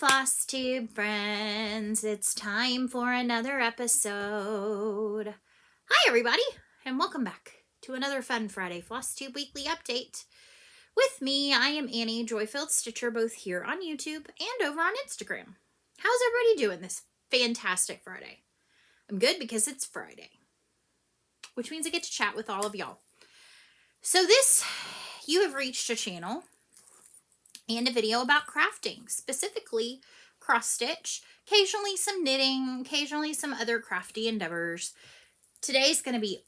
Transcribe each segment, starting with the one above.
Flosstube friends, it's time for another episode. Hi everybody, and welcome back to another fun Friday Flosstube weekly update. With me, I am Annie, Joy-Filled Stitcher, both here on YouTube and over on Instagram. How's everybody doing this fantastic Friday? I'm good because it's Friday, which means I get to chat with all of y'all. So you have reached a channel and a video about crafting, specifically cross stitch, occasionally some knitting, occasionally some other crafty endeavors. Today's going to be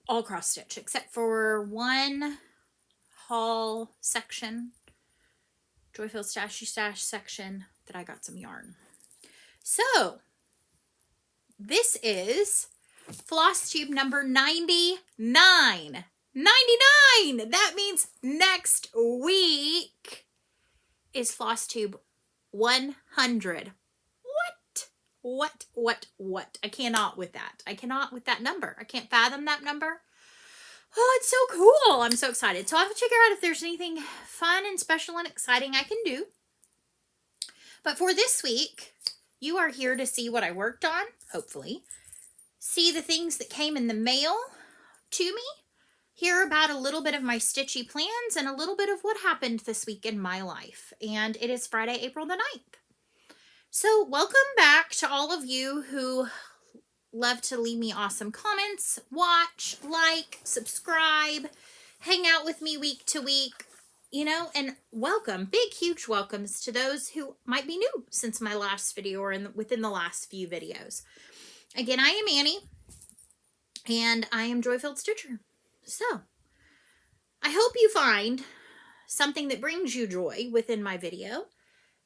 all cross stitch except for one haul section, Joy-Filled Stashy Stash section that I got some yarn. So this is Flosstube number 99. 99! That means next week is Flosstube 100. What? I cannot with that. I cannot with that number. I can't fathom that number. Oh, it's so cool. I'm so excited. So I have to figure out if there's anything fun and special and exciting I can do. But for this week, you are here to see what I worked on, hopefully. See the things that came in the mail to me. Hear about a little bit of my stitchy plans and a little bit of what happened this week in my life. And it is Friday, April the 9th. So welcome back to all of you who love to leave me awesome comments, watch, like, subscribe, hang out with me week to week, and welcome, big, huge welcomes to those who might be new since my last video or within the last few videos. Again, I am Annie, and I am Joy-Filled Stitcher. So, I hope you find something that brings you joy within my video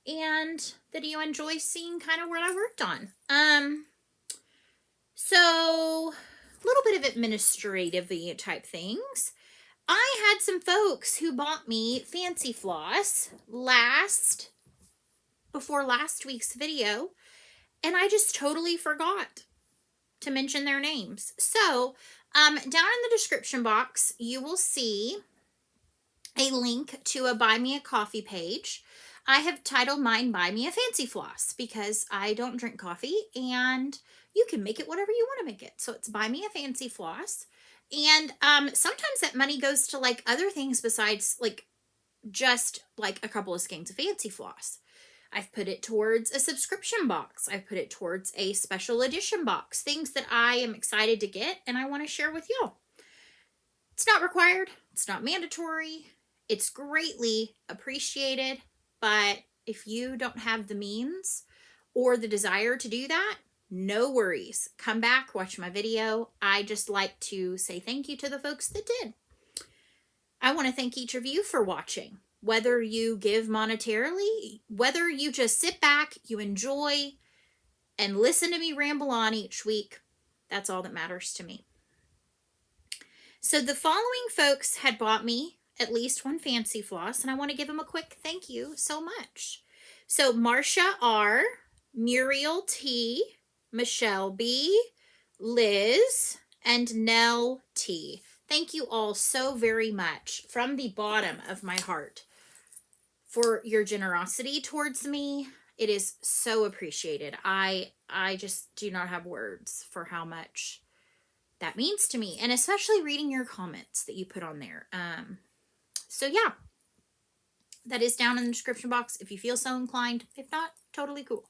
and that you enjoy seeing kind of what I worked on. So, a little bit of administrative type things. I had some folks who bought me fancy floss before last week's video, and I just totally forgot to mention their names. So, down in the description box, you will see a link to a Buy Me a Coffee page. I have titled mine Buy Me a Fancy Floss because I don't drink coffee and you can make it whatever you want to make it. So it's Buy Me a Fancy Floss. And sometimes that money goes to like other things besides like just like a couple of skeins of fancy floss. I've put it towards a subscription box. I've put it towards a special edition box. Things that I am excited to get and I want to share with y'all. It's not required. It's not mandatory. It's greatly appreciated. But if you don't have the means or the desire to do that, no worries. Come back, watch my video. I just like to say thank you to the folks that did. I want to thank each of you for watching. Whether you give monetarily, whether you just sit back, you enjoy, and listen to me ramble on each week, that's all that matters to me. So the following folks had bought me at least one fancy floss, and I want to give them a quick thank you so much. So Marcia R., Muriel T., Michelle B., Liz, and Nell T. Thank you all so very much from the bottom of my heart for your generosity towards me. It is so appreciated. I just do not have words for how much that means to me, and especially reading your comments that you put on there. So yeah, that is down in the description box if you feel so inclined. If not, totally cool.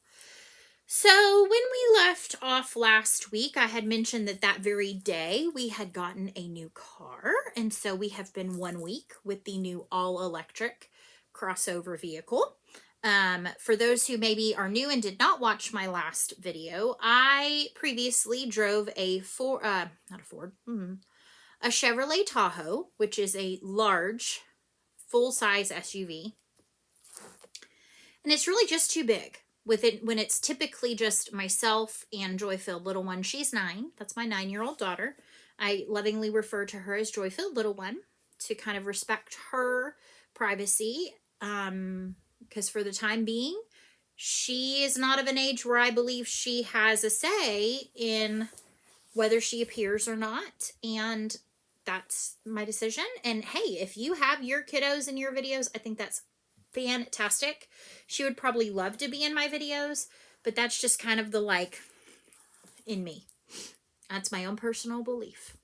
So when we left off last week, I had mentioned that very day we had gotten a new car, and so we have been 1 week with the new all-electric crossover vehicle. For those who maybe are new and did not watch my last video, I previously drove a Chevrolet Tahoe, which is a large, full-size SUV. And it's really just too big. When it's typically just myself and Joy-Filled Little One. She's 9. That's my 9-year-old daughter. I lovingly refer to her as Joy-Filled Little One to kind of respect her privacy. Because for the time being, she is not of an age where I believe she has a say in whether she appears or not. And that's my decision. And hey, if you have your kiddos in your videos, I think that's fantastic. She would probably love to be in my videos, but that's just kind of the like in me. That's my own personal belief,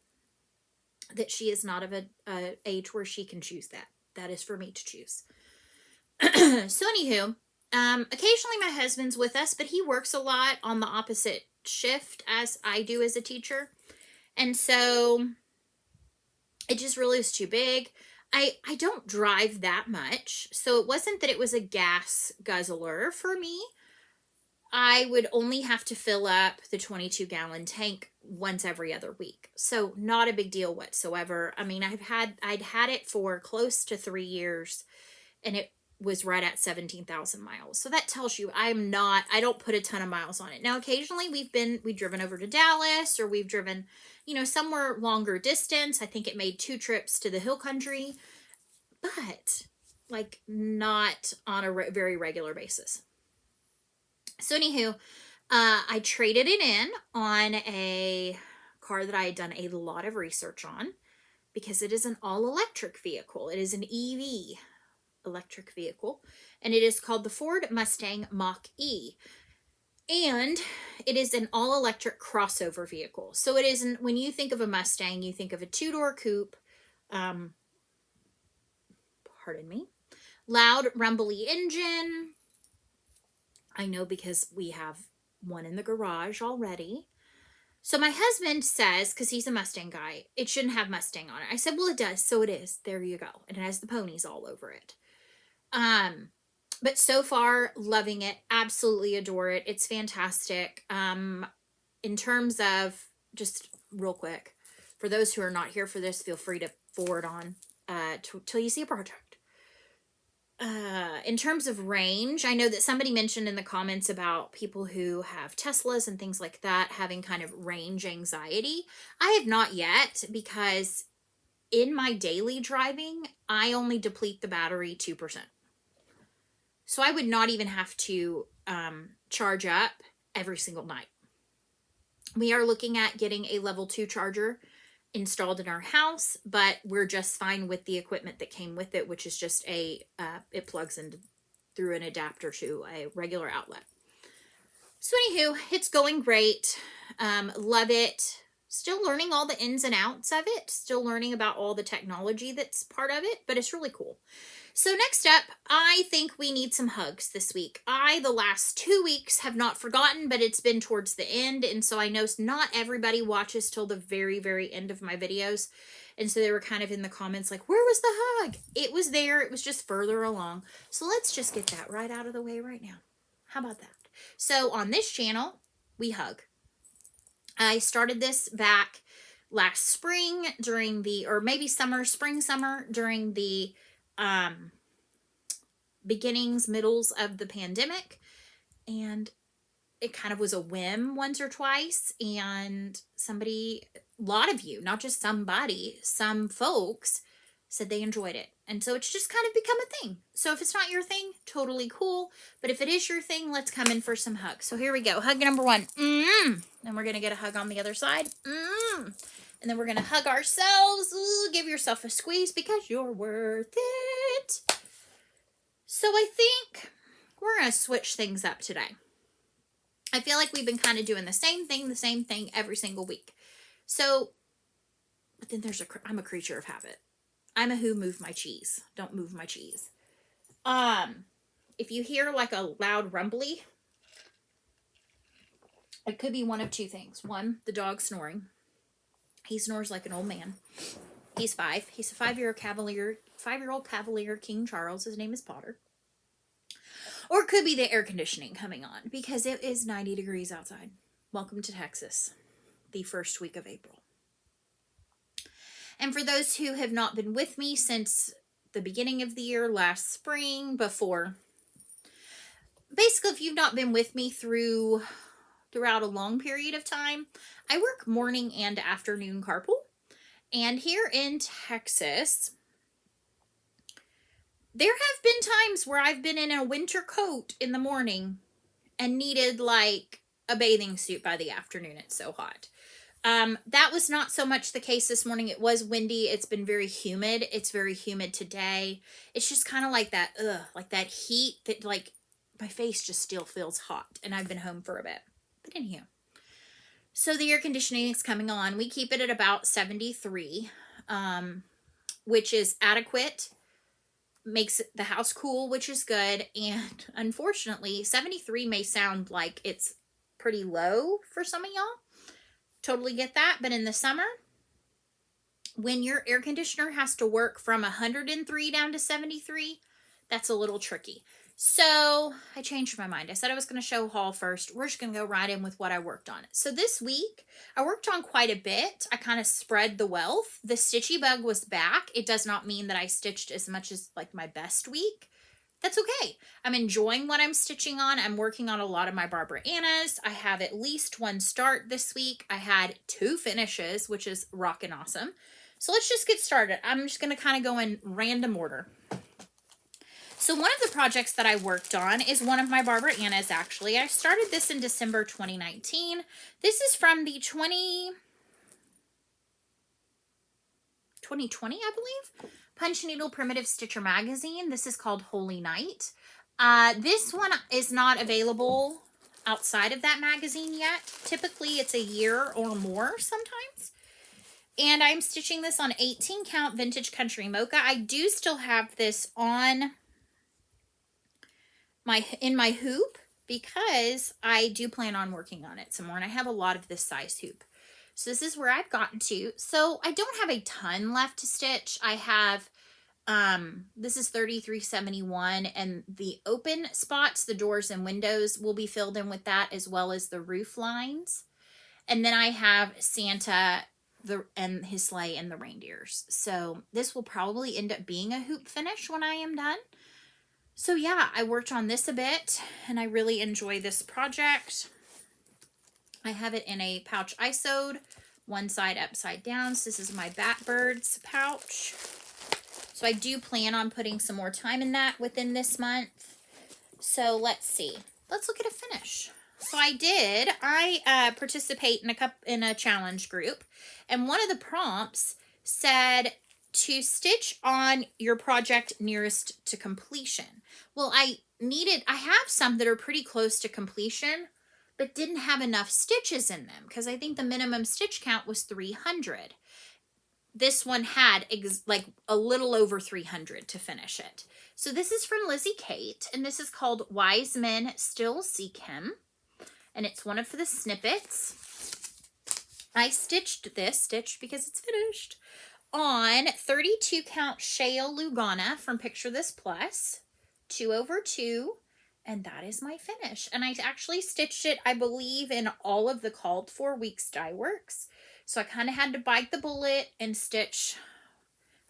that she is not of a age where she can choose that. That is for me to choose. So anywho, occasionally my husband's with us, but he works a lot on the opposite shift as I do as a teacher. And so it just really was too big. I don't drive that much, so it wasn't that it was a gas guzzler for me. I would only have to fill up the 22-gallon tank once every other week. So not a big deal whatsoever. I mean, I'd had it for close to 3 years, and it was right at 17,000 miles. So that tells you I don't put a ton of miles on it. Now, occasionally we've driven over to Dallas, or we've driven, somewhere longer distance. I think it made 2 trips to the hill country, but like not on a very regular basis. So anywho, I traded it in on a car that I had done a lot of research on, because it is an all-electric vehicle. It is an EV electric vehicle, and it is called the Ford Mustang Mach-E. And it is an all-electric crossover vehicle. So it isn't, when you think of a Mustang, you think of a 2-door coupe, pardon me, loud, rumbly engine. I know because we have one in the garage already. So my husband says, because he's a Mustang guy, it shouldn't have Mustang on it. I said, well, it does. So it is. There you go. And it has the ponies all over it. But so far, loving it. Absolutely adore it. It's fantastic. In terms of, just real quick, for those who are not here for this, feel free to forward on till you see a project. In terms of range, I know that somebody mentioned in the comments about people who have Teslas and things like that having kind of range anxiety. I have not yet, because in my daily driving, I only deplete the battery 2%. So I would not even have to charge up every single night. We are looking at getting a level 2 charger installed in our house, but we're just fine with the equipment that came with it, which is just it plugs in through an adapter to a regular outlet. So anywho, it's going great. Love it. Still learning all the ins and outs of it. Still learning about all the technology that's part of it, but it's really cool. So next up, I think we need some hugs this week. The last 2 weeks have not forgotten, but it's been towards the end. And so I know not everybody watches till the very, very end of my videos. And so they were kind of in the comments like, where was the hug? It was there. It was just further along. So let's just get that right out of the way right now. How about that? So on this channel, we hug. I started this back last spring during or maybe summer, during the middles of the pandemic, and it kind of was a whim once or twice, and a lot of you, not just somebody, some folks said they enjoyed it, and so it's just kind of become a thing. So if it's not your thing, totally cool, but if it is your thing, let's come in for some hugs. So here we go. Hug number 1. Then we're gonna get a hug on the other side. And then we're going to hug ourselves. Ooh, give yourself a squeeze because you're worth it. So I think we're going to switch things up today. I feel like we've been kind of doing the same thing every single week. So, but then I'm a creature of habit. I'm a who moved my cheese. Don't move my cheese. If you hear like a loud rumbly, it could be one of 2 things. 1, the dog snoring. He snores like an old man. He's 5. He's a 5-year-old Cavalier King Charles. His name is Potter. Or it could be the air conditioning coming on, because it is 90 degrees outside. Welcome to Texas, the first week of April. And for those who have not been with me since the beginning of the year, last spring, basically if you've not been with me throughout a long period of time, I work morning and afternoon carpool. And here in Texas, there have been times where I've been in a winter coat in the morning and needed like a bathing suit by the afternoon. It's so hot. That was not so much the case this morning. It was windy. It's been very humid. It's very humid today. It's just kind of like that, like that heat that like my face just still feels hot, and I've been home for a bit. But anyhow, so the air conditioning is coming on. We keep it at about 73, which is adequate. Makes the house cool, which is good. And unfortunately, 73 may sound like it's pretty low for some of y'all. Totally get that. But in the summer, when your air conditioner has to work from 103 down to 73, that's a little tricky. So I changed my mind. I said I was going to show haul first. We're just going to go right in with what I worked on. So this week, I worked on quite a bit. I kind of spread the wealth. The stitchy bug was back. It does not mean that I stitched as much as like my best week. That's okay. I'm enjoying what I'm stitching on. I'm working on a lot of my Barbara Annas. I have at least one start this week. I had 2 finishes, which is rockin' awesome. So let's just get started. I'm just going to kind of go in random order. So one of the projects that I worked on is one of my Barbara Annas, actually. I started this in December 2019. This is from the 2020, I believe, Punch Needle Primitive Stitcher magazine. This is called Holy Night. This one is not available outside of that magazine yet. Typically, it's a year or more sometimes. And I'm stitching this on 18 count vintage country mocha. I do still have this on in my hoop because I do plan on working on it some more, and I have a lot of this size hoop. So this is where I've gotten to. So I don't have a ton left to stitch. I have this is 3371, and the open spots, the doors and windows, will be filled in with that, as well as the roof lines. And then I have Santa and his sleigh and the reindeers. So this will probably end up being a hoop finish when I am done. So yeah, I worked on this a bit, and I really enjoy this project. I have it in a pouch I sewed, one side upside down. So this is my Batbirds pouch. So I do plan on putting some more time in that within this month. So let's see. Let's look at a finish. So I participate in a challenge group, and one of the prompts said to stitch on your project nearest to completion. Well, I have some that are pretty close to completion, but didn't have enough stitches in them because I think the minimum stitch count was 300. This one had like a little over 300 to finish it. So this is from Lizzie Kate, and this is called Wise Men Still Seek Him, and it's one of the snippets. I stitched because it's finished on 32 count Shale Lugana from Picture This Plus, 2/2, and that is my finish. And I actually stitched it, I believe, in all of the called for weeks dye works. So I kind of had to bite the bullet and stitch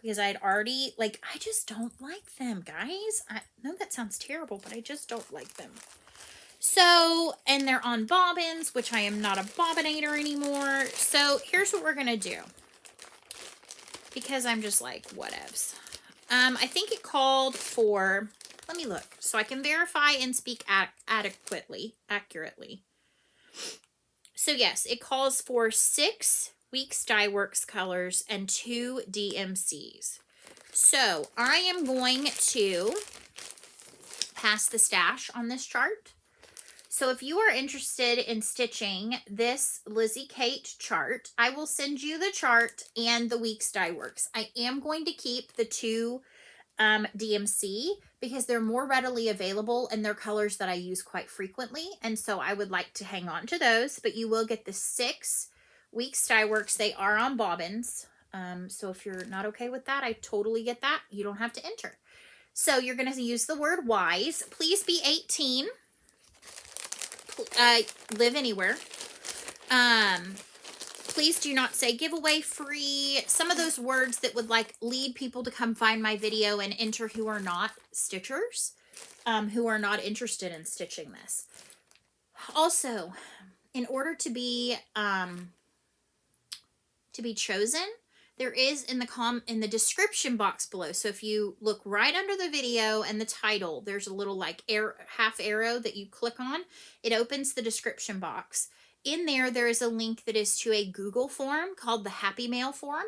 because I had already, like, I just don't like them, guys. I know that sounds terrible, but I just don't like them. So, and they're on bobbins, which I am not a bobbinator anymore. So here's what we're going to do, because I'm just like, whatevs. I think it called for, let me look so I can verify and speak accurately. So yes, it calls for 6 Weeks Dye Works colors and 2 DMCs. So I am going to pass the stash on this chart. So if you are interested in stitching this Lizzie Kate chart, I will send you the chart and the Weeks Dye Works. I am going to keep the 2 DMC because they're more readily available and they're colors that I use quite frequently. And so I would like to hang on to those, but you will get the 6 Weeks Dye Works. They are on bobbins. So if you're not okay with that, I totally get that. You don't have to enter. So you're going to use the word wise. Please be 18. Live anywhere. Please do not say giveaway free. Some of those words that would like lead people to come find my video and enter who are not stitchers, who are not interested in stitching this. Also, in order to be chosen, there is in the description box below. So if you look right under the video and the title, there's a little like half arrow that you click on. It opens the description box. In there is a link that is to a Google form called the Happy Mail form.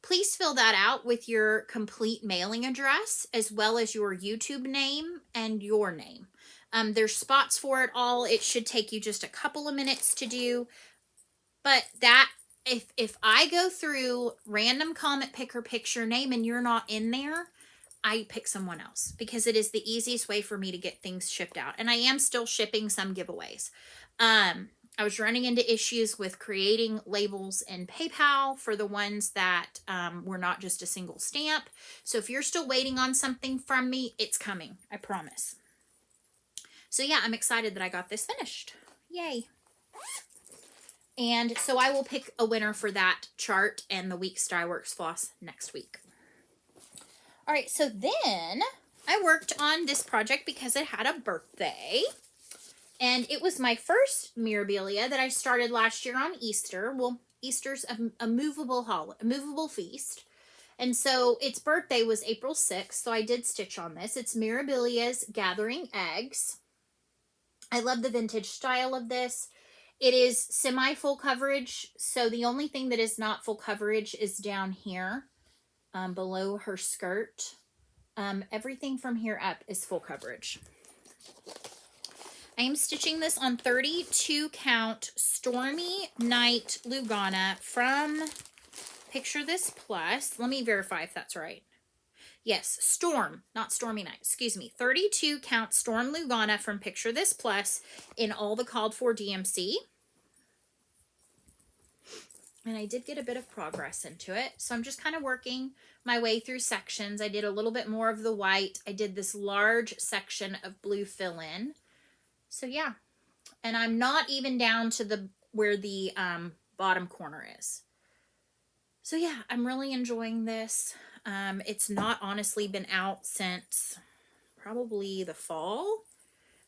Please fill that out with your complete mailing address, as well as your YouTube name and your name. There's spots for it all. It should take you just a couple of minutes to do. But that, if I go through random comment picker picks your name and you're not in there, I pick someone else, because it is the easiest way for me to get things shipped out. And I am still shipping some giveaways. I was running into issues with creating labels in PayPal for the ones that were not just a single stamp. So if you're still waiting on something from me, it's coming. I promise. So yeah, I'm excited that I got this finished. Yay. And so I will pick a winner for that chart and the Weeks Dye Works floss next week. All right, so then I worked on this project because it had a birthday. And it was my first Mirabilia that I started last year on Easter. Well, Easter's a movable feast. And so its birthday was April 6th, so I did stitch on this. It's Mirabilia's Gathering Eggs. I love the vintage style of this. It is semi-full coverage, so the only thing that is not full coverage is down here, below her skirt. Everything from here up is full coverage. I am stitching this on 32 count Stormy Night Lugana from Picture This Plus. Let me verify if that's right. Yes, Storm, not Stormy Night, excuse me. 32 count Storm Lugana from Picture This Plus in all the called for DMC. And I did get a bit of progress into it. So I'm just kind of working my way through sections. I did a little bit more of the white. I did this large section of blue fill-in. So yeah, and I'm not even down to where the bottom corner is. So yeah, I'm really enjoying this. It's not honestly been out since probably the fall.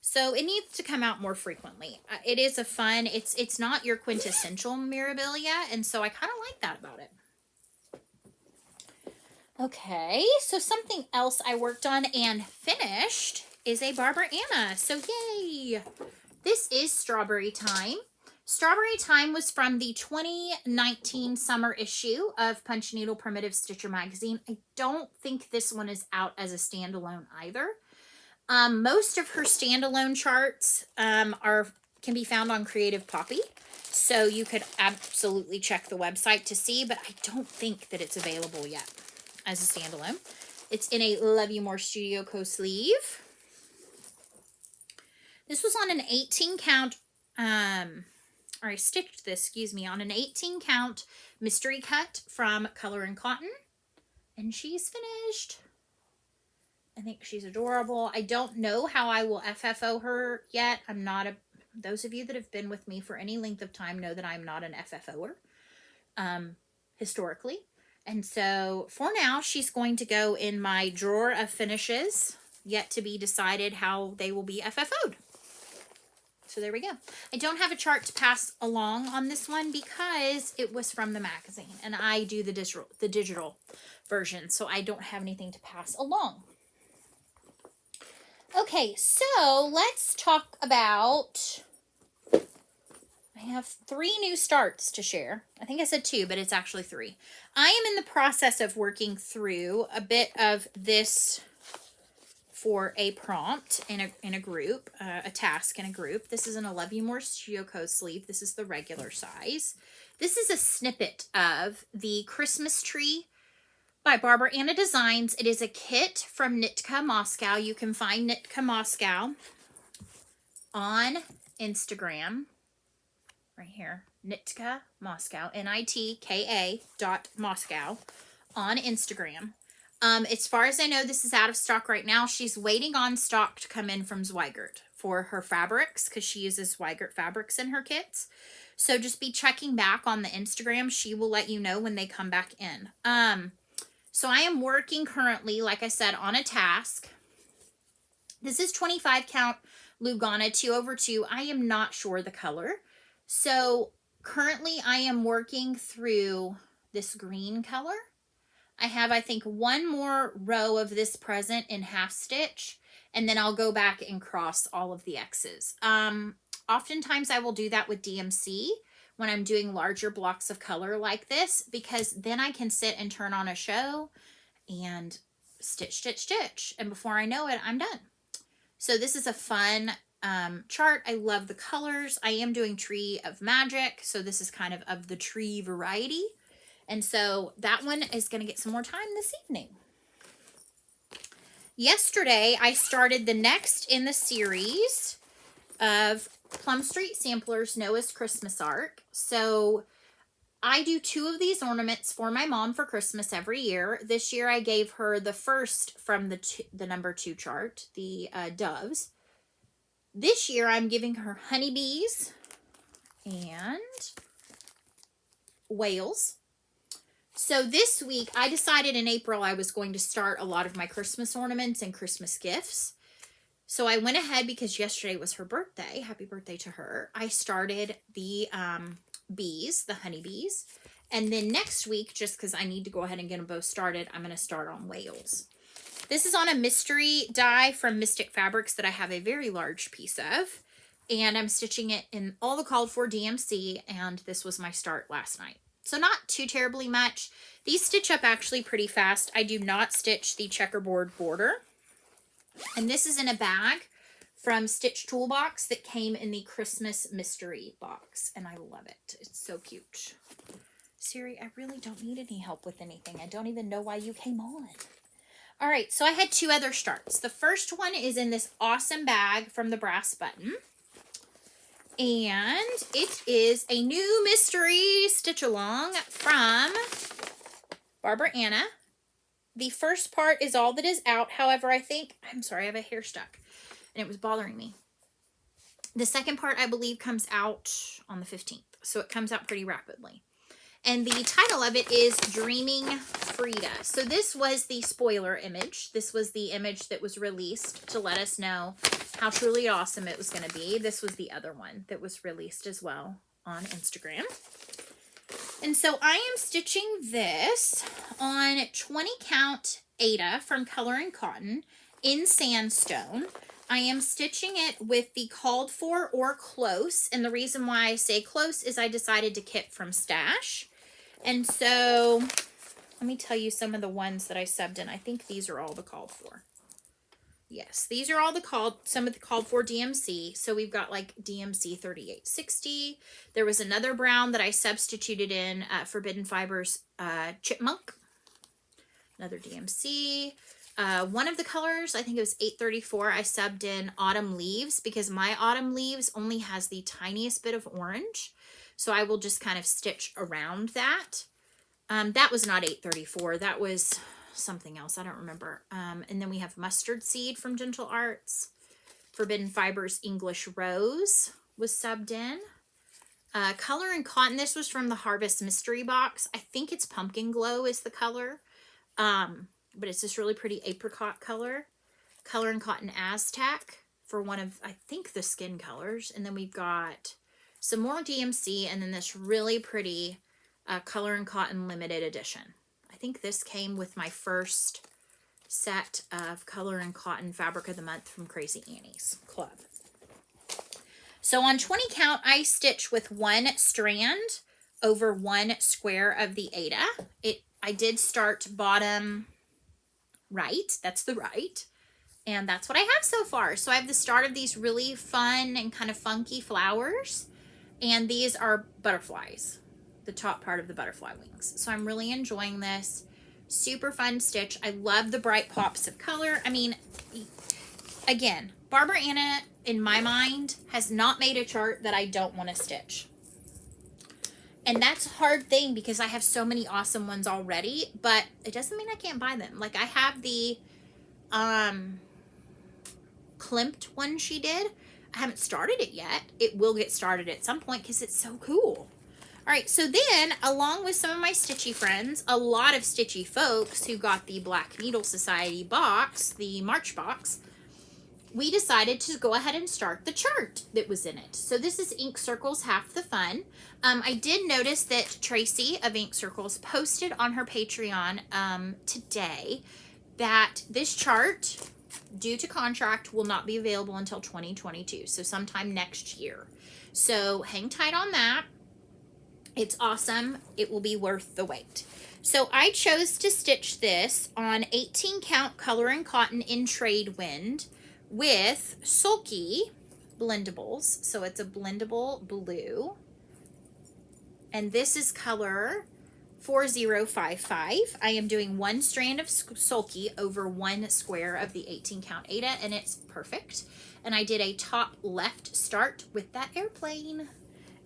So it needs to come out more frequently. It is a fun, it's not your quintessential Mirabilia, and so I kind of like that about it. Okay, so something else I worked on and finished is a Barbara Anna. So yay! This is Strawberry Time. Strawberry Time was from the 2019 summer issue of Punch Needle Primitive Stitcher magazine. I don't think this one is out as a standalone either. Most of her standalone charts can be found on Creative Poppy, so you could absolutely check the website to see, but I don't think that it's available yet as a standalone. It's in a Love You More Studio Co sleeve. This was on an 18 count, or I stitched this, excuse me, on an 18 count mystery cut from Color and Cotton, and she's finished. I think she's adorable. I don't know how I will FFO her yet. I'm not those of you that have been with me for any length of time know that I'm not an FFOer, historically. And so for now, she's going to go in my drawer of finishes, yet to be decided how they will be FFO'd. So there we go. I don't have a chart to pass along on this one because it was from the magazine, and I do the digital version, so I don't have anything to pass along. Okay, so let's talk about, I have 3 new starts to share. I think I said 2, but it's actually 3. I am in the process of working through a bit of this for a prompt in a group, a task in a group. This is an I Love You More Studio Co sleeve. This is the regular size. This is a snippet of the Christmas tree by Barbara Anna Designs. It is a kit from Nitka Moscow. You can find Nitka Moscow on Instagram. Right here. Nitka Moscow. NITKA.Moscow on Instagram. As far as I know, this is out of stock right now. She's waiting on stock to come in from Zweigert for her fabrics because she uses Zweigert fabrics in her kits. So just be checking back on the Instagram. She will let you know when they come back in. So I am working currently, like I said, on a task. This is 25 count Lugana 2/2. I am not sure the color. So currently I am working through this green color. I have, I think, 1 more row of this present in half stitch, and then I'll go back and cross all of the X's. Oftentimes I will do that with DMC when I'm doing larger blocks of color like this, because then I can sit and turn on a show and stitch, stitch, stitch. And before I know it, I'm done. So this is a fun chart. I love the colors. I am doing Tree of Magic, so this is kind of the tree variety. And so that one is going to get some more time this evening. Yesterday, I started the next in the series of Plum Street Samplers Noah's Christmas Arc. So I do 2 of these ornaments for my mom for Christmas every year. This year I gave her the first from the number 2 chart, the doves. This year I'm giving her honeybees and whales. So this week I decided in April I was going to start a lot of my Christmas ornaments and Christmas gifts. So I went ahead, because yesterday was her birthday. Happy birthday to her. I started the bees, the honeybees. And then next week, just because I need to go ahead and get them both started, I'm going to start on whales. This is on a mystery die from Mystic Fabrics that I have a very large piece of. And I'm stitching it in all the called for DMC, and this was my start last night. So not too terribly much. These stitch up actually pretty fast. I do not stitch the checkerboard border. And this is in a bag from Stitch Toolbox that came in the Christmas mystery box. And I love it. It's so cute. Siri, I really don't need any help with anything. I don't even know why you came on. All right, so I had 2 other starts. The first one is in this awesome bag from the Brass Button. And it is a new mystery stitch along from Barbara Anna. The first part is all that is out. However, I'm sorry, I have a hair stuck and it was bothering me. The second part, I believe, comes out on the 15th. So it comes out pretty rapidly. And the title of it is Dreaming Frida. So this was the spoiler image. This was the image that was released to let us know how truly awesome it was going to be. This was the other one that was released as well on Instagram. And so I am stitching this on 20 count Aida from Color and Cotton in sandstone. I am stitching it with the called for or close. And the reason why I say close is I decided to kit from Stash. And so let me tell you some of the ones that I subbed in. I think these are all the called for. Yes, these are all some of the called for DMC. So we've got like DMC 3860. There was another brown that I substituted in Forbidden Fibers Chipmunk. Another DMC. One of the colors, I think it was 834, I subbed in Autumn Leaves because my Autumn Leaves only has the tiniest bit of orange. So I will just kind of stitch around that. That was not 834. That was something else. I don't remember. And then we have Mustard Seed from Gentle Arts. Forbidden Fibers English Rose was subbed in. Color and Cotton. This was from the Harvest Mystery Box. I think it's Pumpkin Glow is the color. But it's this really pretty apricot color. Color and Cotton Aztec for one of, I think, the skin colors. And then we've got some more DMC and then this really pretty Color and Cotton limited edition. I think this came with my first set of Color and Cotton Fabric of the Month from Crazy Annie's Club. So on 20 count, I stitch with 1 strand over 1 square of the Aida. I did start bottom right. That's the right. And that's what I have so far. So I have the start of these really fun and kind of funky flowers. And these are butterflies, the top part of the butterfly wings. So I'm really enjoying this. Super fun stitch. I love the bright pops of color. I mean, again, Barbara Anna, in my mind, has not made a chart that I don't want to stitch. And that's a hard thing because I have so many awesome ones already, but it doesn't mean I can't buy them. Like I have the Klimt one she did. I haven't started it yet. It will get started at some point because it's so cool. All right, so then along with some of my stitchy friends, a lot of stitchy folks who got the Black Needle Society box, the March box, we decided to go ahead and start the chart that was in it. So this is Ink Circles Half the Fun. I did notice that Tracy of Ink Circles posted on her Patreon today that this chart due to contract, will not be available until 2022. So sometime next year. So hang tight on that. It's awesome. It will be worth the wait. So I chose to stitch this on 18 count color and cotton in trade wind with Sulky blendables. So it's a blendable blue. And this is color 4055. I am doing one strand of Sulky over one square of the 18 count Aida, and it's perfect. And I did a top left start with that airplane.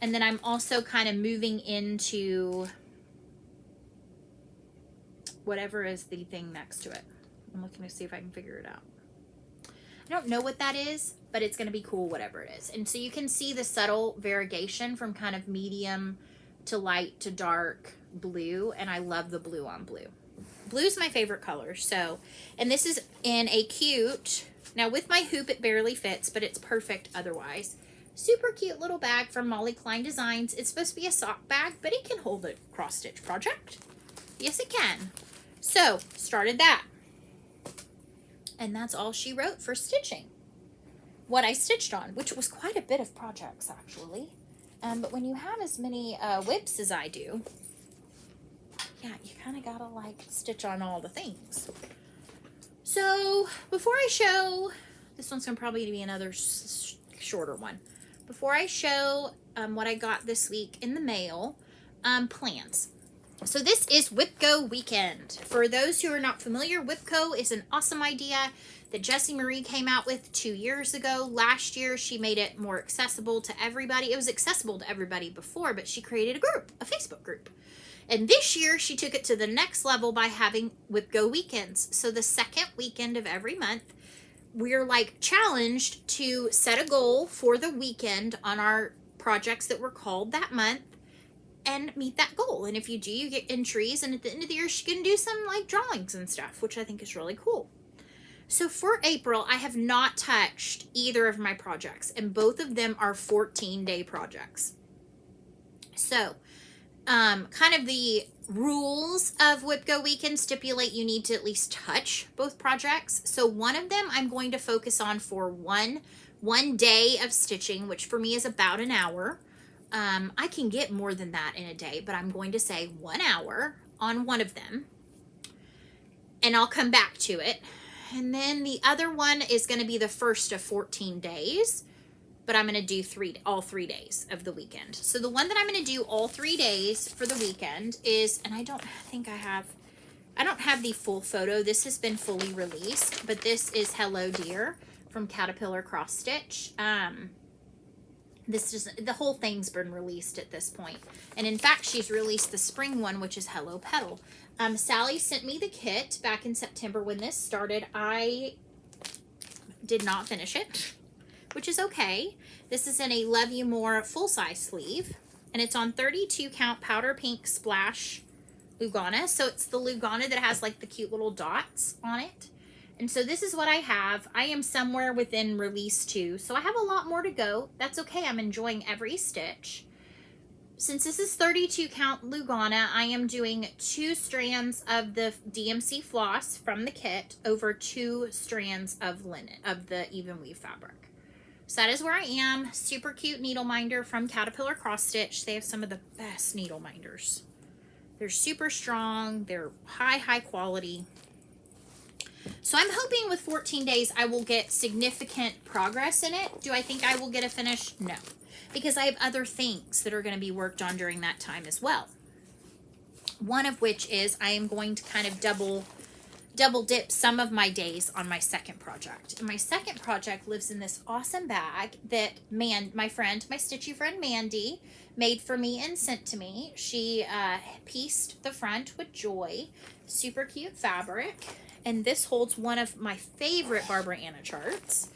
And then I'm also kind of moving into whatever is the thing next to it. I'm looking to see if I can figure it out. I don't know what that is, but it's going to be cool, whatever it is. And so you can see the subtle variegation from kind of medium to light to dark blue. And I love the blue on blue. Blue's my favorite color. So, and this is in a cute, now with my hoop, it barely fits, but it's perfect otherwise. Super cute little bag from Molly Klein Designs. It's supposed to be a sock bag, but it can hold a cross stitch project. Yes, it can. So, started that. And that's all she wrote for stitching. What I stitched on, which was quite a bit of projects, actually. But when you have as many WIPs as I do, yeah, you kind of gotta like stitch on all the things. So, before I show, this one's gonna probably be another shorter one. Before I show what I got this week in the mail, plans. So this is WIPGO Weekend. For those who are not familiar, WIPGO is an awesome idea that Jessie Marie came out with 2 years ago. Last year, she made it more accessible to everybody. It was accessible to everybody before, but she created a group, a Facebook group. And this year, she took it to the next level by having WIPGO Weekends. So the second weekend of every month, we're like challenged to set a goal for the weekend on our projects that were called that month and meet that goal. And if you do, you get entries, and at the end of the year, she can do some like drawings and stuff, which I think is really cool. So for April, I have not touched either of my projects, and both of them are 14-day projects. So kind of the rules of WIPGO Weekend stipulate you need to at least touch both projects. So one of them I'm going to focus on for one day of stitching, which for me is about an hour. I can get more than that in a day, but I'm going to say 1 hour on one of them, and I'll come back to it. And then the other one is going to be the first of 14 days, but I'm going to do all 3 days of the weekend. So the one that I'm going to do all 3 days for the weekend is, and I don't have the full photo. This has been fully released, but this is Hello Dear from Caterpillar Cross Stitch. The whole thing's been released at this point. And in fact, she's released the spring one, which is Hello Petal. Sally sent me the kit back in September when this started. I did not finish it, which is okay. This is in a Love You More full-size sleeve, and it's on 32 count powder pink splash Lugana. So it's the Lugana that has like the cute little dots on it. And so this is what I have. I am somewhere within release 2, so I have a lot more to go. That's okay. I'm enjoying every stitch. Since this is 32 count Lugana, I am doing 2 strands of the DMC floss from the kit over 2 strands of linen, of the even weave fabric. So that is where I am. Super cute needle minder from Caterpillar Cross Stitch. They have some of the best needle minders. They're super strong. They're high quality. So I'm hoping with 14 days I will get significant progress in it. Do I think I will get a finish? No. Because I have other things that are going to be worked on during that time as well. One of which is I am going to kind of double dip some of my days on my second project. And my second project lives in this awesome bag that my stitchy friend Mandy made for me and sent to me. She pieced the front with joy. Super cute fabric. And this holds one of my favorite Barbara Anna charts.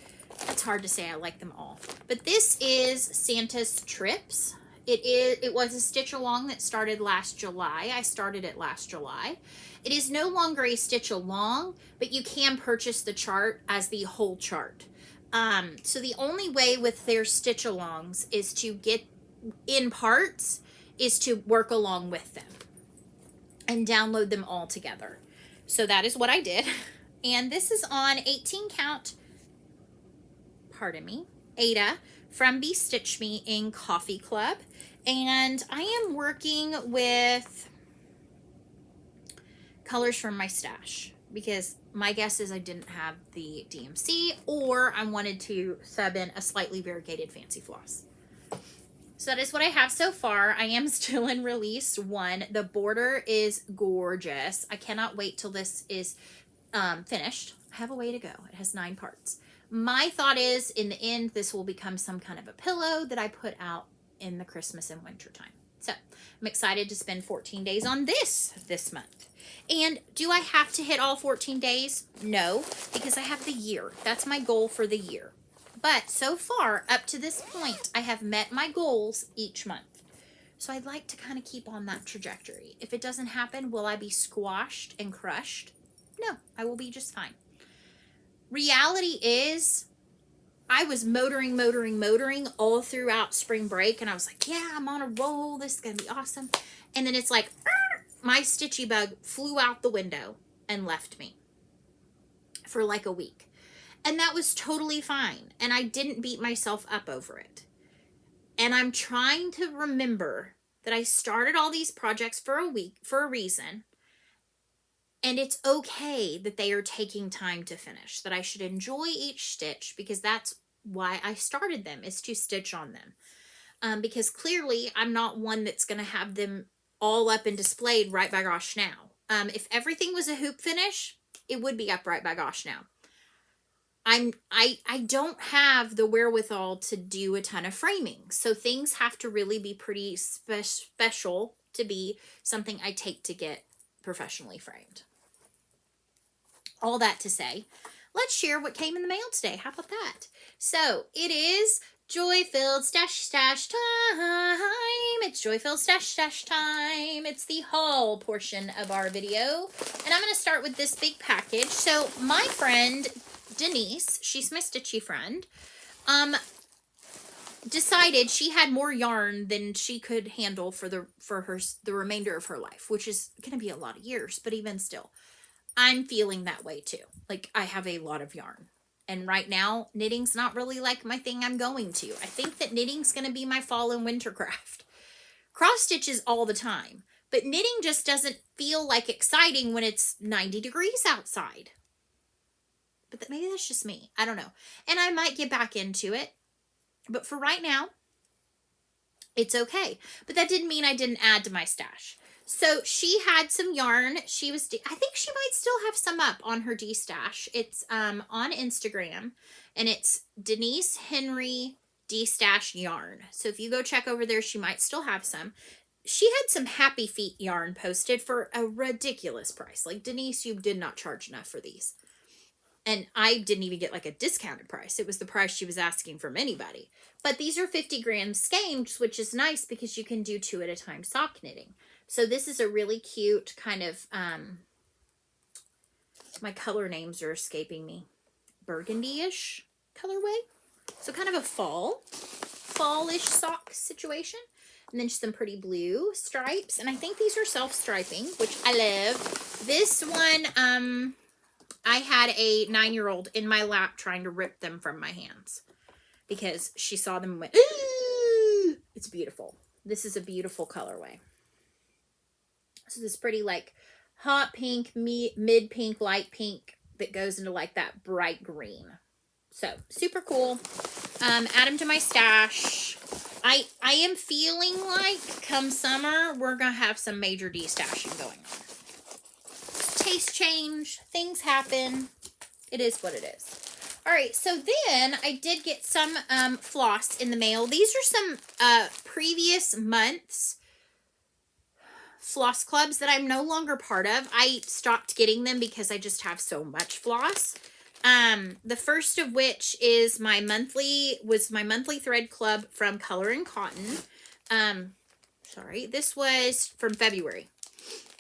It's hard to say, I like them all. But this is Santa's Trips. It was a stitch along that started last July. I started it last July. It is no longer a stitch along, but you can purchase the chart as the whole chart. So the only way with their stitch alongs is to get in parts, is to work along with them and download them all together. So that is what I did. And this is on 18 count, pardon me, Ada from Be Stitch Me in Coffee Club. And I am working with colors from my stash because my guess is I didn't have the DMC, or I wanted to sub in a slightly variegated fancy floss. So that is what I have so far. I am still in release 1. The border is gorgeous. I cannot wait till this is finished. I have a way to go. It has 9 parts. My thought is, in the end, this will become some kind of a pillow that I put out in the Christmas and winter time. So I'm excited to spend 14 days on this month. And do I have to hit all 14 days? No, because I have the year. That's my goal for the year. But so far, up to this point, I have met my goals each month. So I'd like to kind of keep on that trajectory. If it doesn't happen, will I be squashed and crushed? No, I will be just fine. Reality is, I was motoring all throughout spring break, and I was like, yeah, I'm on a roll. This is going to be awesome. And then it's like, my stitchy bug flew out the window and left me for like a week. And that was totally fine. And I didn't beat myself up over it. And I'm trying to remember that I started all these projects for a week for a reason. And it's okay that they are taking time to finish, that I should enjoy each stitch, because that's why I started them, is to stitch on them. Because clearly I'm not one that's going to have them all up and displayed right by gosh now. If everything was a hoop finish, it would be up right by gosh now. I don't have the wherewithal to do a ton of framing. So things have to really be pretty special to be something I take to get professionally framed. All that to say, let's share what came in the mail today. How about that? So it is joy-filled stash time. It's joy-filled stash time. It's the haul portion of our video. And I'm going to start with this big package. So my friend Denise, she's my stitchy friend, decided she had more yarn than she could handle for the remainder of her life, which is going to be a lot of years, but even still, I'm feeling that way too. Like, I have a lot of yarn. And right now, knitting's not really like my thing I'm going to. I think that knitting's going to be my fall and winter craft. Cross stitches all the time. But knitting just doesn't feel like exciting when it's 90 degrees outside. But maybe that's just me. I don't know. And I might get back into it. But for right now, it's okay. But that didn't mean I didn't add to my stash. So she had some yarn. I think she might still have some up on her D-stash. It's on Instagram, and it's Denise Henry D-stash yarn. So if you go check over there, she might still have some. She had some Happy Feet yarn posted for a ridiculous price. Like, Denise, you did not charge enough for these. And I didn't even get like a discounted price. It was the price she was asking from anybody. But these are 50 gram skeins, which is nice because you can do 2 at a time sock knitting. So this is a really cute kind of, my color names are escaping me, burgundy-ish colorway. So kind of a fallish sock situation. And then just some pretty blue stripes. And I think these are self-striping, which I love. This one, I had a 9-year-old in my lap trying to rip them from my hands because she saw them and went, ooh! It's beautiful. This is a beautiful colorway. So this pretty like hot pink, mid pink, light pink that goes into like that bright green. So super cool. Add them to my stash. I am feeling like come summer, we're going to have some major de-stashing going on. Taste change, things happen. It is what it is. All right, so then I did get some floss in the mail. These are some previous months floss clubs that I'm no longer part of. I stopped getting them because I just have so much floss. The first of which is my monthly thread club from Color and Cotton. Sorry, this was from February.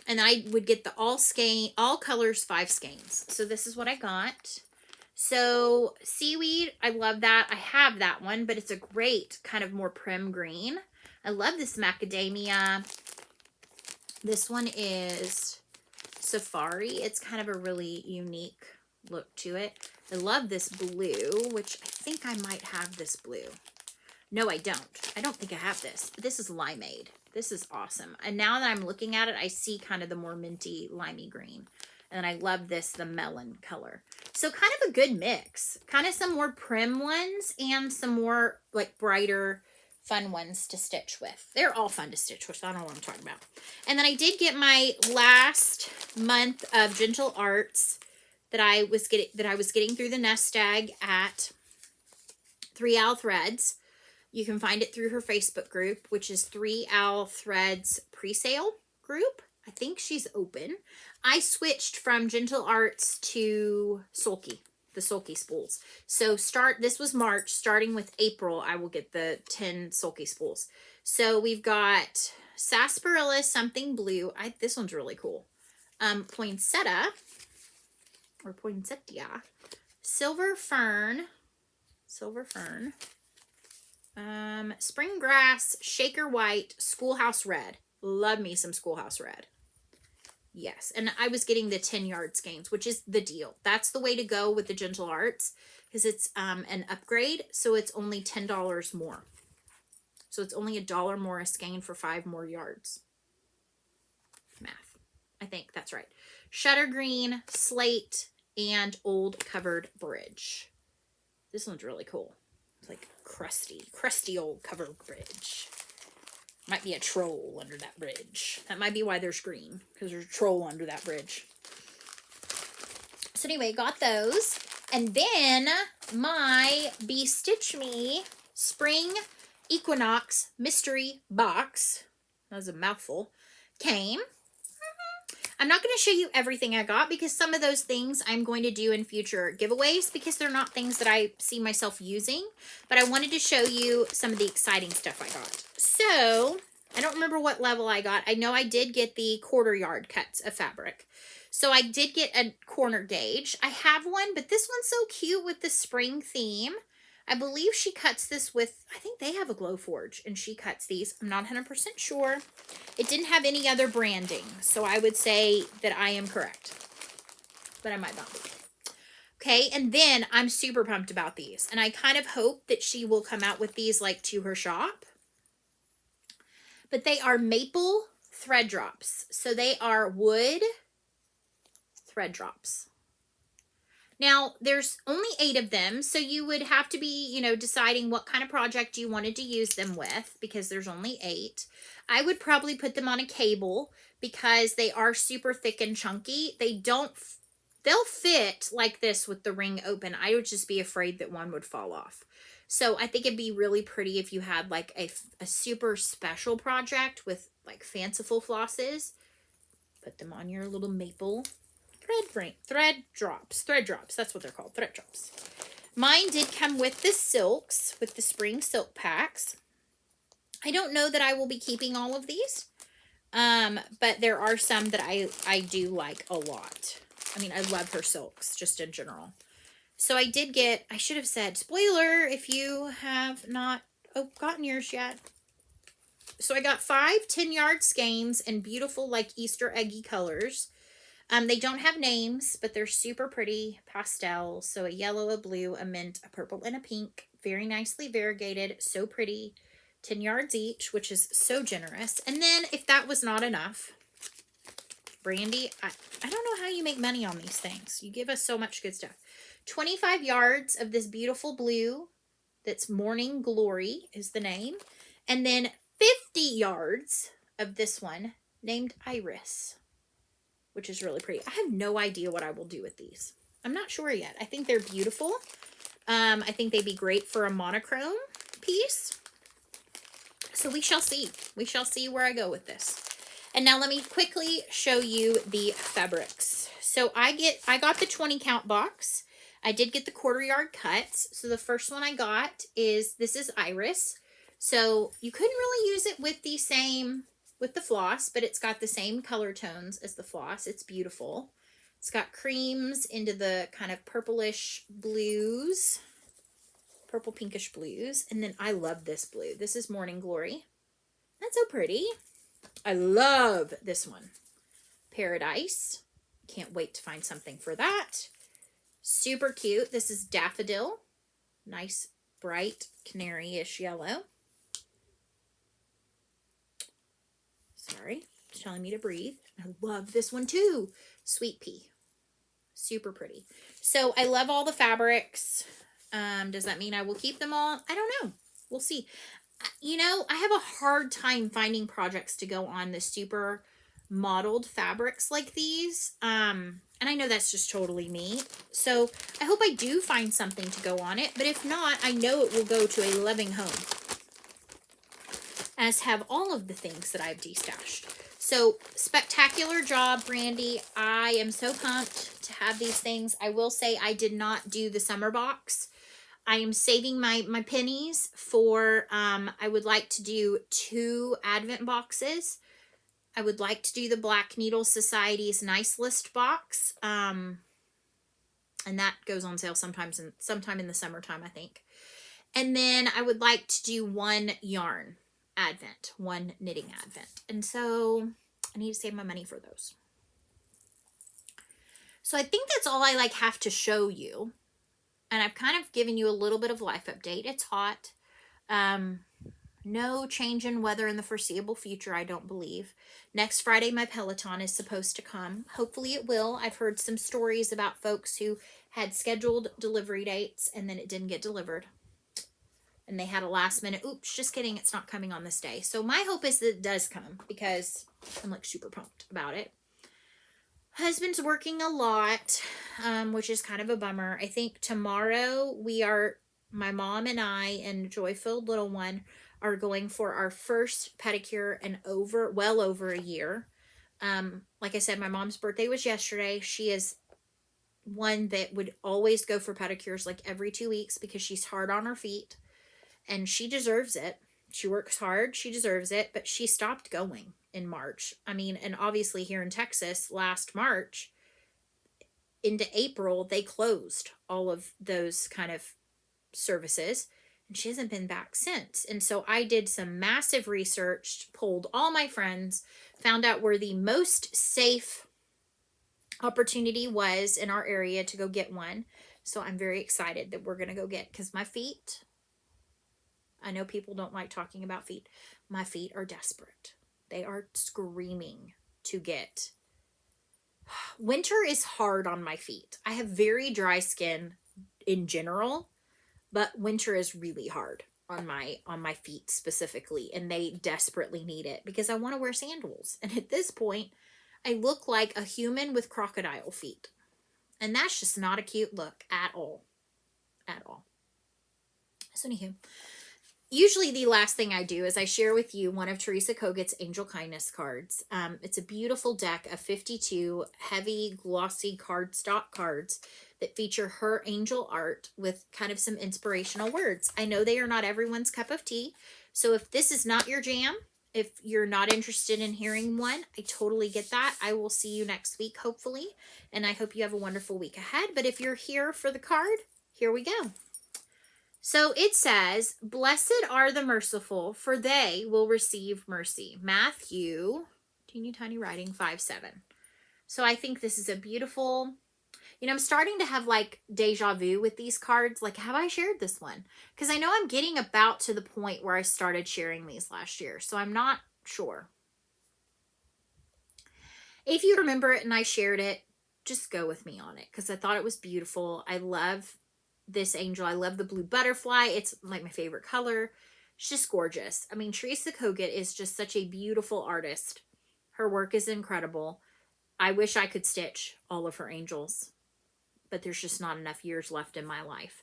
And I would get the all colors 5 skeins. So this is what I got. So seaweed, I love that. I have that one, but it's a great kind of more prim green. I love this macadamia. This one is Safari. It's kind of a really unique look to it. I love this blue, which I think I might have this blue. No, I don't. I don't think I have this. But this is limeade. This is awesome. And now that I'm looking at it, I see kind of the more minty, limey green. And I love this, the melon color. So kind of a good mix. Kind of some more prim ones and some more like brighter, fun ones to stitch with. They're all fun to stitch with. So I don't know what I'm talking about. And then I did get my last month of Gentle Arts that I was getting through the nest egg at 3 Owl Threads. You can find it through her Facebook group, which is 3 Owl Threads pre-sale group. I think she's open. I switched from Gentle Arts to Sulky, the Sulky spools. So this was March, starting with April, I will get the 10 Sulky spools. So we've got Sarsaparilla, something blue. This one's really cool. Poinsettia, or poinsettia, silver fern, spring grass, shaker white, schoolhouse red. Love me some schoolhouse red. Yes, and I was getting the 10 yard skeins, which is the deal. That's the way to go with the Gentle Arts, because it's an upgrade, so it's only $10 more. So it's only $1 more a skein for 5 more yards. Math. I think that's right. Shutter green, slate, and old covered bridge. This one's really cool. It's like crusty old covered bridge. Might be a troll under that bridge. That might be why there's green, because there's a troll under that bridge. So anyway, got those. And then my Be Stitch Me Spring Equinox Mystery Box, that was a mouthful, came. I'm not going to show you everything I got, because some of those things I'm going to do in future giveaways, because they're not things that I see myself using. But I wanted to show you some of the exciting stuff I got. So I don't remember what level I got. I know I did get the 1/4 yard cuts of fabric. So I did get a corner gauge. I have one, but this one's so cute with the spring theme. I believe she cuts this with, I think they have a Glow Forge, and she cuts these. I'm not 100% sure. It didn't have any other branding, so I would say that I am correct, but I might not be. Okay, and then I'm super pumped about these, and I kind of hope that she will come out with these like to her shop. But they are maple thread drops, so they are wood thread drops. Now, there's only 8 of them, so you would have to be, deciding what kind of project you wanted to use them with, because there's only 8. I would probably put them on a cable, because they are super thick and chunky. They'll fit like this with the ring open. I would just be afraid that one would fall off. So I think it'd be really pretty if you had like a super special project with like fanciful flosses. Put them on your little maple thread drops. That's what they're called, thread drops. Mine did come with the silks, with the spring silk packs. I don't know that I will be keeping all of these, but there are some that I do like a lot. I mean, I love her silks just in general. So I did get, I should have said, spoiler, if you have not gotten yours yet. So I got 5 10-yard skeins in beautiful like Easter eggy colors. They don't have names, but they're super pretty pastels. So a yellow, a blue, a mint, a purple, and a pink. Very nicely variegated. So pretty. 10 yards each, which is so generous. And then if that was not enough, Brandy, I don't know how you make money on these things. You give us so much good stuff. 25 yards of this beautiful blue. That's Morning Glory is the name. And then 50 yards of this one named Iris, which is really pretty. I have no idea what I will do with these. I'm not sure yet. I think they're beautiful. I think they'd be great for a monochrome piece. So we shall see. We shall see where I go with this. And now let me quickly show you the fabrics. So I got the 20 count box. I did get the 1/4 yard cuts. So the first one I got this is Iris. So you couldn't really use it with the floss, but it's got the same color tones as the floss. It's beautiful. It's got creams into the kind of purplish blues, purple pinkish blues. And then I love this blue. This is Morning Glory. That's so pretty. I love this one. Paradise. Can't wait to find something for that. Super cute. This is Daffodil. Nice, bright, canary-ish yellow. Sorry, it's telling me to breathe. I love this one too. Sweet Pea. Super pretty. So I love all the fabrics. Does that mean I will keep them all? I don't know. We'll see. You know, I have a hard time finding projects to go on the super modeled fabrics like these. And I know that's just totally me. So I hope I do find something to go on it. But if not, I know it will go to a loving home, as have all of the things that I've destashed. So spectacular job, Brandy. I am so pumped to have these things. I will say I did not do the summer box. I am saving my pennies for, I would like to do 2 Advent boxes. I would like to do the Black Needle Society's Nice List box. And that goes on sale sometime in the summertime, I think. And then I would like to do 1 yarn Advent, 1 knitting Advent. And so I need to save my money for those. So I think that's all I have to show you. And I've kind of given you a little bit of life update. It's hot. No change in weather in the foreseeable future, I don't believe. Next Friday, my Peloton is supposed to come. Hopefully it will. I've heard some stories about folks who had scheduled delivery dates and then it didn't get delivered. And they had a last minute, oops, just kidding, it's not coming on this day. So my hope is that it does come because I'm super pumped about it. Husband's working a lot, which is kind of a bummer. I think tomorrow my mom and I and Joy-filled little one are going for our first pedicure in well over a year. Like I said, my mom's birthday was yesterday. She is one that would always go for pedicures every 2 weeks because she's hard on her feet and she deserves it. She works hard. She deserves it, but she stopped going in March. I mean, and obviously here in Texas last March into April, they closed all of those kind of services and she hasn't been back since. And so I did some massive research, polled all my friends, found out where the most safe opportunity was in our area to go get one. So I'm very excited that we're going to go get, because my feet, I know people don't like talking about feet. My feet are desperate. They are screaming to get. Winter is hard on my feet. I have very dry skin in general, but winter is really hard on my feet specifically, and they desperately need it because I want to wear sandals. And at this point, I look like a human with crocodile feet. And that's just not a cute look at all. At all. So anywho, usually the last thing I do is I share with you one of Teresa Kogut's Angel Kindness cards. It's a beautiful deck of 52 heavy, glossy cardstock cards that feature her angel art with kind of some inspirational words. I know they are not everyone's cup of tea, so if this is not your jam, if you're not interested in hearing one, I totally get that. I will see you next week, hopefully, and I hope you have a wonderful week ahead. But if you're here for the card, here we go. So it says, "Blessed are the merciful, for they will receive mercy." Matthew, teeny tiny writing, 5:7. So I think this is a beautiful, I'm starting to have deja vu with these cards. Have I shared this one? Because I know I'm getting about to the point where I started sharing these last year. So I'm not sure. If you remember it and I shared it, just go with me on it because I thought it was beautiful. I love this angel. I love the blue butterfly. It's my favorite color. It's just gorgeous. I mean, Teresa Kogut is just such a beautiful artist. Her work is incredible. I wish I could stitch all of her angels, but there's just not enough years left in my life.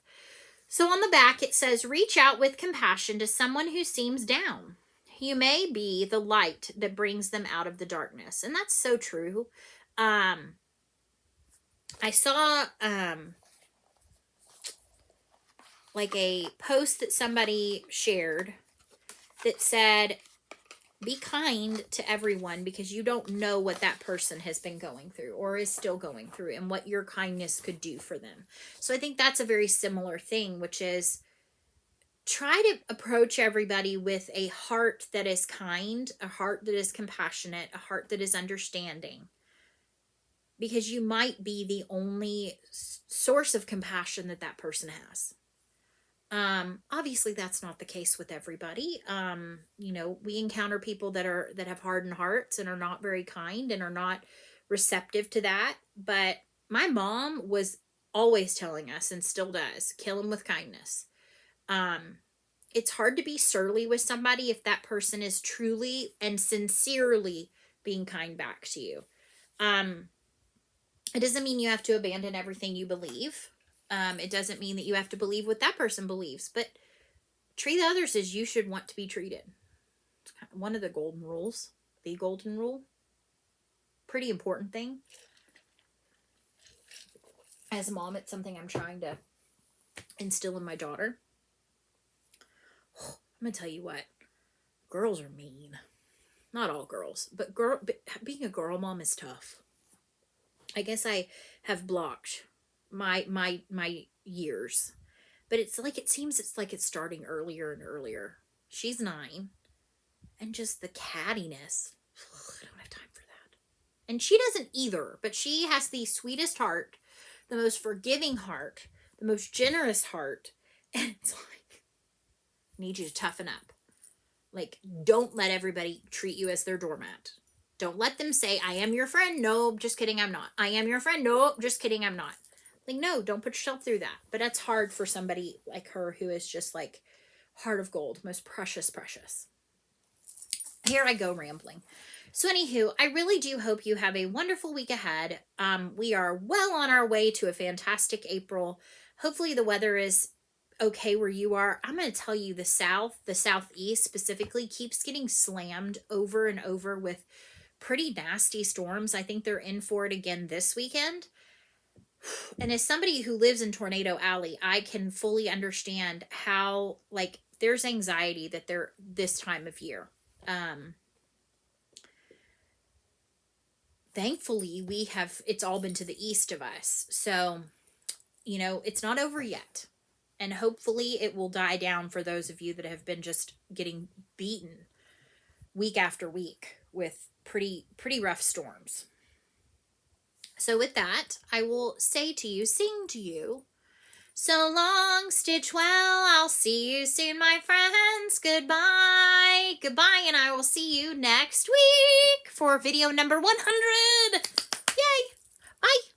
So on the back, it says, "Reach out with compassion to someone who seems down. You may be the light that brings them out of the darkness." And that's so true. I saw a post that somebody shared that said, be kind to everyone because you don't know what that person has been going through or is still going through and what your kindness could do for them. So I think that's a very similar thing, which is try to approach everybody with a heart that is kind, a heart that is compassionate, a heart that is understanding. because you might be the only source of compassion that that person has. Obviously that's not the case with everybody. You know, we encounter people that have hardened hearts and are not very kind and are not receptive to that. But my mom was always telling us, and still does, kill them with kindness. It's hard to be surly with somebody if that person is truly and sincerely being kind back to you. It doesn't mean you have to abandon everything you believe. It doesn't mean that you have to believe what that person believes, but treat others as you should want to be treated. It's kind of one of the golden rules. The golden rule. Pretty important thing. As a mom, it's something I'm trying to instill in my daughter. I'm going to tell you what. Girls are mean. Not all girls, but being a girl mom is tough. I guess I have blocked my years, but it's like, it seems it's like it's starting earlier and earlier. She's 9, and just the cattiness. I don't have time for that. And she doesn't either, but she has the sweetest heart, the most forgiving heart, the most generous heart, and it's like, I need you to toughen up. Like, don't let everybody treat you as their doormat. Don't let them say, I am your friend. No, just kidding, I'm not. I am your friend. No, just kidding, I'm not. Like, no, don't put yourself through that. But that's hard for somebody like her who is just like heart of gold, most precious, precious. Here I go rambling. So anywho, I really do hope you have a wonderful week ahead. We are well on our way to a fantastic April. Hopefully the weather is okay where you are. I'm going to tell you, the southeast specifically keeps getting slammed over and over with pretty nasty storms. I think they're in for it again this weekend. And as somebody who lives in Tornado Alley, I can fully understand how, like, there's anxiety that they're this time of year. Thankfully, it's all been to the east of us. So, you know, it's not over yet. And hopefully it will die down for those of you that have been just getting beaten week after week with pretty rough storms. So with that, I will sing to you, so long, stitch well, I'll see you soon, my friends. Goodbye, and I will see you next week for video number 100. Yay, bye.